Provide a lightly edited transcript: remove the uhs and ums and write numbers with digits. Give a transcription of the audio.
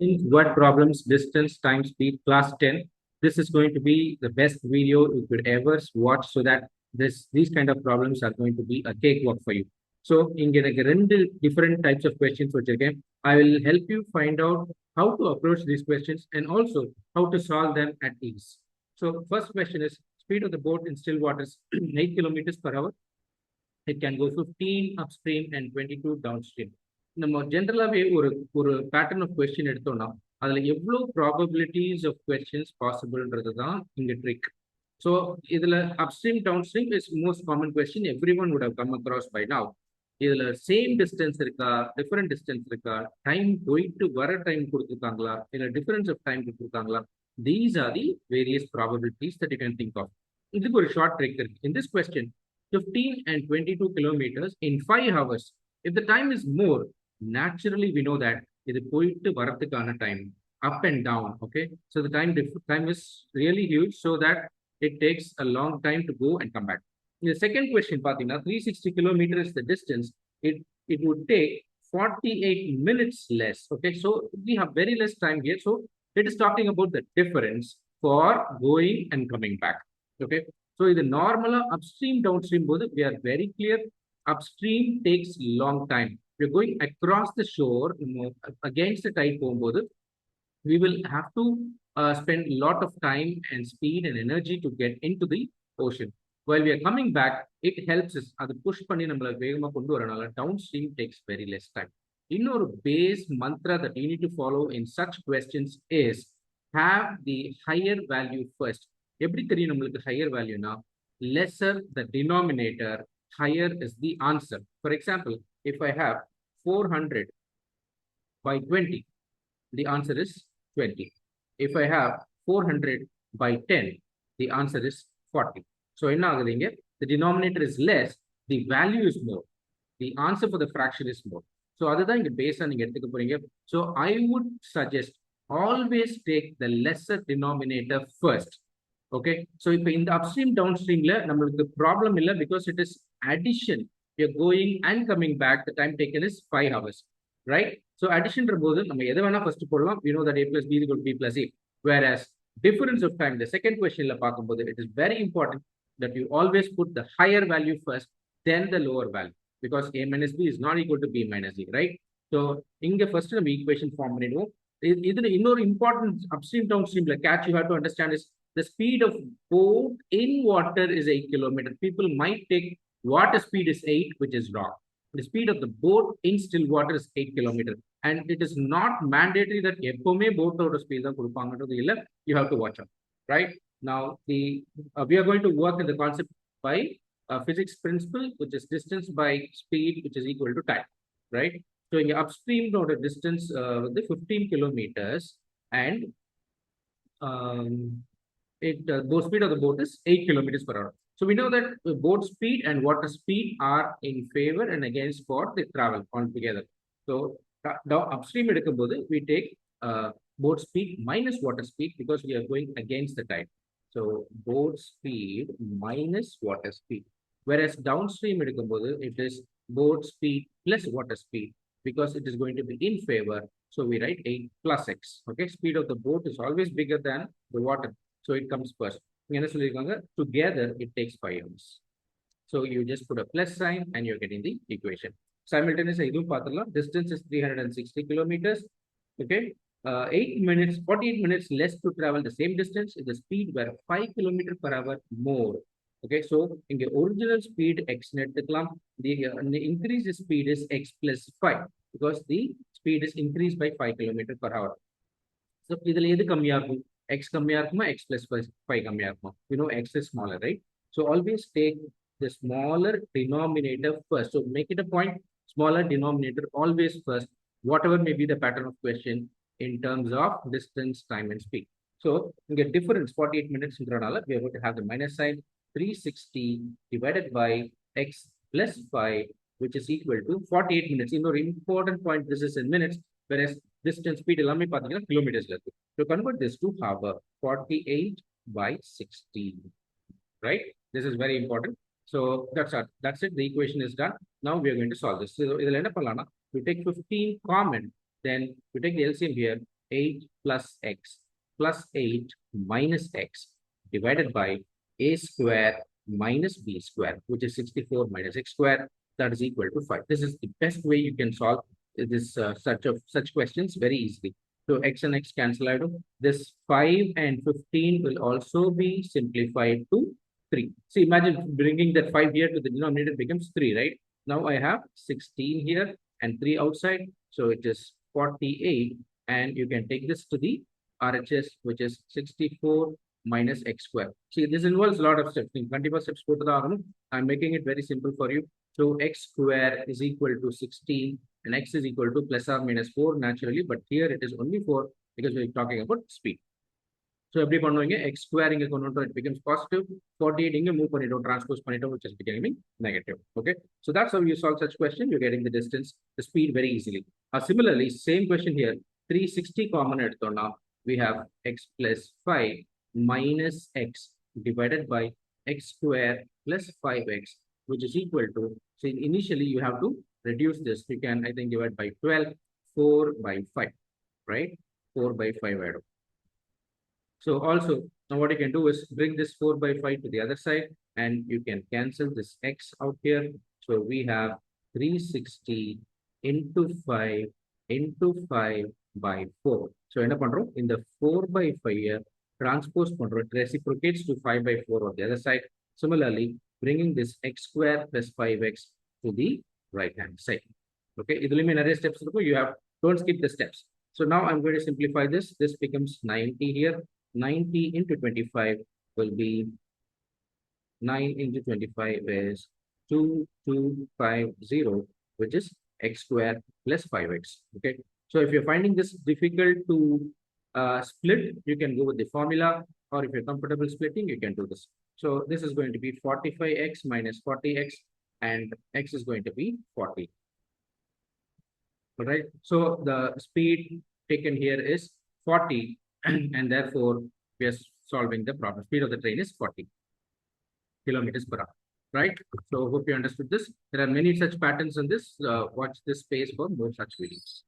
in word problems, distance, time, speed, class 10. This is going to be the best video you could ever watch so that these kind of problems are going to be a cakewalk for you. So, இங்க எனக்கு ரெண்டு different types of questions வச்சிருக்கேன். I will help you find out how to approach these questions and also how to solve them at ease. So, first question is speed of the boat in still waters 8 kilometers per hour. It can go 15 upstream and 22 downstream. நம்ம ஜென்ரலாகவே ஒரு ஒரு pattern of question எடுத்தோம்னா அதில் எவ்வளோ probabilities of questions பாசிபிள்ன்றது தான் இங்கே ட்ரிக். ஸோ இதில் upstream downstream is most common question every one would have come across by now. இதில் சேம் டிஸ்டன்ஸ் இருக்கா, டிஃப்ரெண்ட் டிஸ்டன்ஸ் இருக்கா, டைம் போயிட்டு வர டைம் கொடுத்துருக்காங்களா, இல்லை டிஃபரன்ஸ் ஆஃப் டைம் கொடுத்துருக்காங்களா, these are the various probabilities that you can think of. இதுக்கு ஒரு ஷார்ட் ட்ரிக் இருக்கு. In this question 15 and 22 kilometers in 5 hours. If the time is more, naturally we know that இது போயிட்டு வரதுக்கான time up and down. Okay, so the time is really huge, so that it takes a long time to go and come back. The second question பாத்தீங்கன்னா 360 kilometers is the distance. It would take 48 minutes less. Okay, so we have very less time here, so it is talking about the difference for going and coming back. Okay, so இது நார்மலா upstream downstream போது we are very clear. Upstream takes long time. We're going across the shore, against the tide போகும்போது we will have to spend a lot of time and speed and energy to get into the ocean. While we are coming back, it helps us அது push பண்ணி நம்மள வேகமா கொண்டு வரனால downstream takes very less time. இன்னொரு base mantra that you need to follow in such questions is have the higher value first. எப்படி தெரியும் நம்மளுக்கு higher valueனா lesser the denominator, higher is the answer. For example, if I have 400 by 20, the answer is 20. If I have 400 by 10, the answer is 40. So என்ன ஆகுதுங்க, the denominator is less, the value is more, the answer for the fraction is more. So அதுதான் இங்க பேஸா நீங்க எடுத்துக்க போறீங்க. So I would suggest always take the lesser denominator first. Okay, so இப்போ இந்த upstream downstreamல நம்மளுக்கு ப்ராப்ளம் இல்லை, because it is addition. You're going and coming back, the time taken is 5 hours, right? So addition போது நம்ம எதை வேணா first போடலாம். We know that a plus b is equal to b plus a. Whereas difference of time, the second questionல பார்க்கும்போது it is very important that you always put the higher value first, then the lower value, because a minus b is not equal to b minus c, right? So இங்க first நம்ம equation form பண்ணிடுவோம். இதுல இன்னொரு important upstream downstreamல catch you have to understand is the speed of boat in water is 8 kilometers. People might take water speed is 8, which is wrong. The speed of the boat in still water is 8 kilometers. And it is not mandatory that எப்பவுமே boat speed தான் கொடுப்பாங்கன்றது இல்ல. You have to watch out, right? Now, we are going to work in the concept by physics principle, which is distance by speed, which is equal to time, right? So, in upstream distance, the 15 kilometers, and the speed of the boat is 8 kilometers per hour. So we know that boat speed and water speed are in favor and against for the travel altogether. So upstream we take boat speed minus water speed, because we are going against the tide. So boat speed minus water speed. Whereas downstream it is boat speed plus water speed, because it is going to be in favor. So we write 8 plus x. Okay, speed of the boat is always bigger than the water. So it comes first. Together it takes 5 hours. So you just put a plus sign and you're getting the equation. Simultaneously, distance is 360 kilometers. Okay, 48 minutes less to travel the same distance if the speed were 5 kilometers per hour more. Okay, so in the original speed x net, the increased speed is x plus 5, because the speed is increased by 5 kilometers per hour. So idhula edu kammiya irukum, x kammiya irukuma, x plus 5 kammiya irukuma. You know x is smaller, right? So always take the smaller denominator first. So make it a point, smaller denominator always first, whatever may be the pattern of question in terms of distance, time, and speed. So you get difference 48 minutes in Ranala, we are going to have the minus sign. 360 divided by x plus 5, which is equal to 48 minutes. You know, important point, this is in minutes, whereas distance speed எல்லாமே பாத்தீங்கன்னா கிலோமீட்டர்ஸ்ல இருக்கு. So convert this to hour. 48 by 60, right? This is very important. So that's it. The equation is done. Now we are going to solve this. So இதுல என்ன பண்ணலாம்னா, we take 15 common, then we take the LCM here. 8 plus 8 minus x divided by a square minus b square, which is 64 minus x square, that is equal to 5. This is the best way you can solve this such questions very easily. So x and x cancel out. This 5 and 15 will also be simplified to 3. See, imagine bringing that 5 here to the denominator becomes 3, right? Now I have 16 here and 3 outside. So it is 48. And you can take this to the RHS, which is 64 minus x square. See, this involves a lot of steps. In 20 steps, I'm making it very simple for you. So x square is equal to 16 and x is equal to plus or minus 4 naturally. But here it is only 4 because we're talking about speed. So every x square it becomes positive, 48 move transpose which is becoming negative. Okay, so that's how you solve such question. You're getting the distance, the speed very easily. Similarly, same question here, 360 common now we have x plus 5 minus x divided by x square plus 5x, which is equal to, so initially you have to reduce this. You can, I think, divide by 12, 4 by 5, right? 4 by 5 add. So also, now what you can do is bring this 4 by 5 to the other side and you can cancel this x out here. So we have 360 into 5 into 5 by 4. So end up in the 4 by 5 here, transpose it reciprocates to 5 by 4 on the other side. Similarly, bringing this x square plus 5x to the right hand side. Okay, other steps you have, don't skip the steps. So now I'm going to simplify this. This becomes 90 here. 90 into 25 will be 9 into 25 is 2250, which is x square plus 5x. Okay. So if you're finding this difficult to split, you can go with the formula, or if you're comfortable splitting, you can do this. So this is going to be 45x minus 40x, and x is going to be 40. All right. So the speed taken here is 40, and therefore we are solving the problem. Speed of the train is 40 kilometers per hour. Right. So hope you understood this. There are many such patterns in this. Watch this space for more such videos.